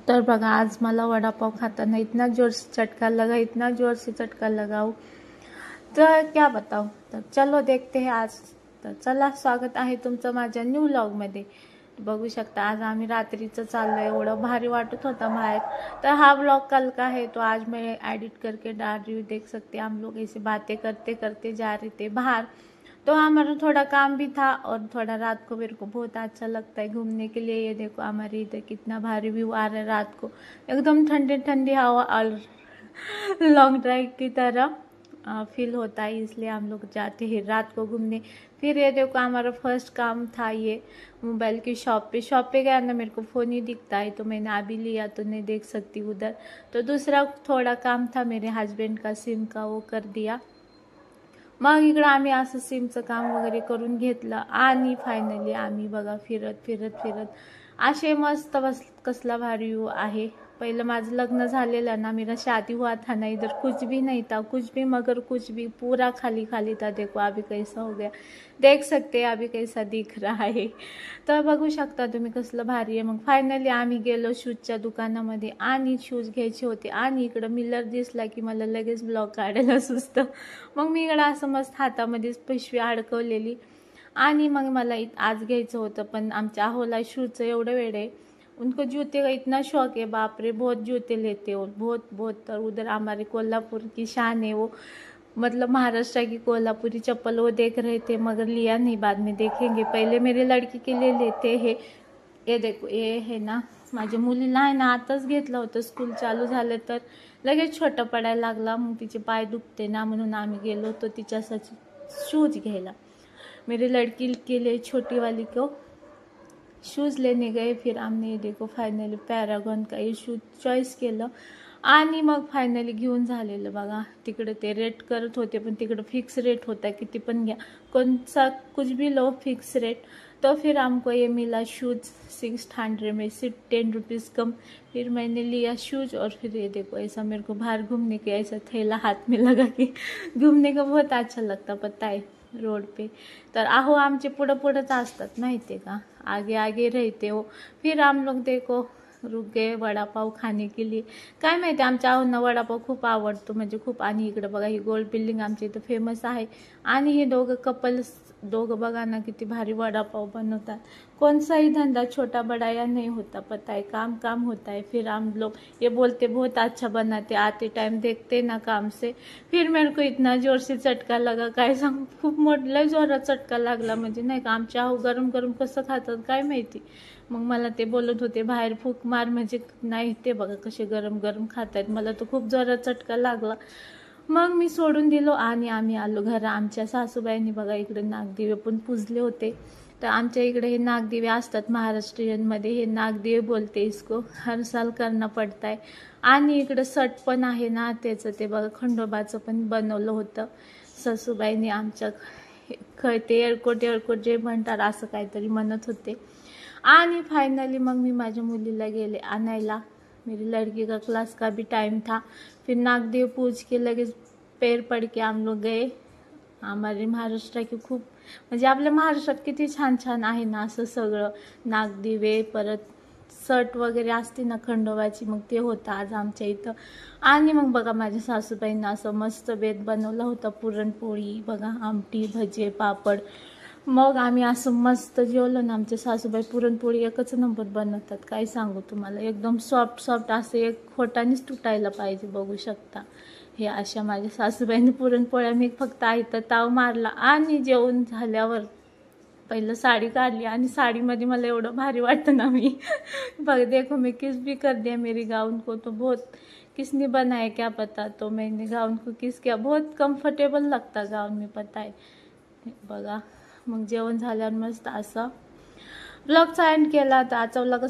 तर बघा आज मला वडापाव खाताना इतना जोर से चटका लगा, इतना जोर से चटका लगा तो क्या बताओ। तर चलो देखते हैं आज। तर चला, स्वागत आहे तुमचं माझ्या न्यू व्लॉगमध्ये। बघू शकता आज आम्ही रात्रीचं चाललोय, एवढं भारी वाटत होतं बाहेर। तर हा व्लॉग कल का है तो आज मैं एडिट करके डाल रही हूँ। देख सकते हैं हम लोग ऐसे बातें करते करते जा रहे थे बाहर। तो हमारा थोड़ा काम भी था और थोड़ा रात को मेरे को बहुत अच्छा लगता है घूमने के लिए। ये देखो हमारे इधर कितना भारी व्यू आ रहा है रात को, एकदम ठंडी ठंडी हवा और लॉन्ग ड्राइव की तरह फील होता है, इसलिए हम लोग जाते हैं रात को घूमने। फिर ये देखो हमारा फर्स्ट काम था ये मोबाइल की शॉप पे गया ना, मेरे को फ़ोन ही दिखता है तो मैंने अभी लिया, तो नहीं देख सकती उधर। तो दूसरा थोड़ा काम था मेरे हस्बैंड का सिम का, वो कर दिया। मग इकडं आम्ही असं सिमचं काम वगैरे करून घेतलं आणि फायनली आम्ही बघा फिरत फिरत फिरत असे मस्त कसला भारी व्यू आहे। पहिलं माझं लग्न झालेलं ना, मेरा शादी हुआ था ना, इधर कुछ भी नहीं था, कुछ भी मगर कुछ भी, पूरा खाली खाली था। देखो अभी कैसा हो गया, देख सकते हैं अभी कैसा दिख रहा है। तर बघू शकता तुम्ही कसलं भारी आहे। मग फायनली आम्ही गेलो शूजच्या दुकानामध्ये आणि शूज घ्यायचे होते आणि इकडं मिलर दिसला की मला लगेच ब्लॉग काढायला सुचतं। मग मी इकडं असं मस्त हातामध्येच पिशवी अडकवलेली आणि मग मला आज घ्यायचं होतं, पण आमच्या अहोला शूजचं एवढं वेळ आहे, उनको जूते का इतना शौक है, बाप रे बहुत जूते लेते हो, बहुत बहुत। और उधर हमारे कोल्हापुर की शान है वो, मतलब महाराष्ट्र की कोल्हापुरी चप्पल वो देख रहे थे मगर लिया नहीं, बाद में देखेंगे, पहले मेरे लड़की के लिए लेते हैं। ये देखो ये है ना, माझ्या मुलीला आहे ना आताच घेतलं होतं, स्कूल चालू झालं तर लगेच छोटा पडायला लागला, मग तिचे पाय दुखते ना, म्हणून आम्ही गेलो होतो तिच्यासाठी शूज घ्यायला। मेरी लड़की के लिए छोटी वाली को शूज़ लेने गए। फिर हमने ये देखो फायनली पॅरागॉन का ये शूज चॉईस केलं आणि मग फायनली घेऊन झालेलं बघा। तिकडे ते रेट करत होते, पण तिकडे फिक्स रेट होता, किती पण घ्या, कौन-सा कुछ भी लो फिक्स रेट। तो फिर हमको ये मिला शूज 600 में, सिर्फ 10 रुपीज़ कम। फिर मैंने लिया शूज और फिर ये देखो ऐसा मेरे को बाहर घूमने के ऐसा थैला हाथ में लगा के घूमने का बहुत अच्छा लगता, पता है रोड पे। तर आहो आमचे पुढं पुढंच असतात माहिती का, आगे आगे रहते हो। फिर हम लोग देखो रुक गए वड़ा पाव खाने के लिए। काय माहिती आमच्या आहोंना वडापाव खूप आवडतो, म्हणजे खूप। आणि इकडे बघा ही गोल्ड बिल्डिंग आमच्या इथं फेमस आहे आणि हे दोघं बघा ना किती भारी वडापाव बनवतात। कौन सा ही धंधा छोटा बड़ा या नहीं होता, पता है, काम काम होता है। फिर हम लोग ये बोलते बहुत अच्छा बनाते, आते टाइम देखते ना काम से। फिर मेरे को इतना जोर से चटका लगा, काय सांगू, खूप मोठा जोरात चटका लागला, म्हणजे नाही का आमच्या आहो गरम गरम कसं खातात काय माहिती। मग मला ते बोलत होते बाहेर फूक मार, म्हणजे नाही, ते बघा कसे गरम गरम खातात, मला तो खूप जोरात चटका लागला। मग मी सोडून दिलो आणि आम्ही आलो घरा। आमच्या सासूबाईंनी बघा इकडे नागदिवे पण पुजले होते। तर आमच्या इकडे हे नागदिवे असतात महाराष्ट्रीयनमध्ये, हे नागदिवे बोलते इसको, हर साल करना पड़ता है। आणि इकडे सट पण आहे ना त्याचं, ते बघा खंडोबाचं पण बनवलं होतं सासूबाईंनी आमच्या, ते एअरकोट जे म्हणतात असं काहीतरी म्हणत होते। आणि फाइनली मग मी माझ्या मुलीला गेले आणायला, मेरी लड़की का क्लास का भी टाइम था। फिर नागदेव पूज के लगे पैर पड़ के हम लोग गए। हमारे महाराष्ट्र की खूप, म्हणजे आपल्या महाराष्ट्रात किती छान छान आहे ना असं सगळं, नागदिवे परत सट वगैरे असते ना खंडोबाची, मग ते होतं आज आमच्या इथं। आणि मग बघा माझ्या सासूबाईंना असं मस्त बेत बनवला होता, पुरणपोळी बघा, आमटी, भजे, पापड। मग आम्ही असं मस्त जेवलो ना, आमच्या सासूबाई पुरणपोळी एकच नंबर बनवतात, काय सांगू तुम्हाला, एकदम सॉफ्ट सॉफ्ट असं, एक खोटानेच तुटायला पाहिजे, बघू शकता। हे अशा माझ्या सासूबाईंनी पुरणपोळ्या, मी फक्त आयतं ताव मारला आणि जेवण झाल्यावर पहिलं साडी काढली आणि साडीमध्ये मला एवढं भारी वाटतं ना, मी बघ देखो मैं किस भी कर दिया मेरी गाउन को, तो बहुत किसने बनाया क्या पता, तो मैंने गाउन को किस किया, बहुत कंफर्टेबल लगता गाउन में, पता है बघा। मग जेवण झाल्यावर मस्त असं ब्लॉगचा एंड केला। तर आजचा व्लॉग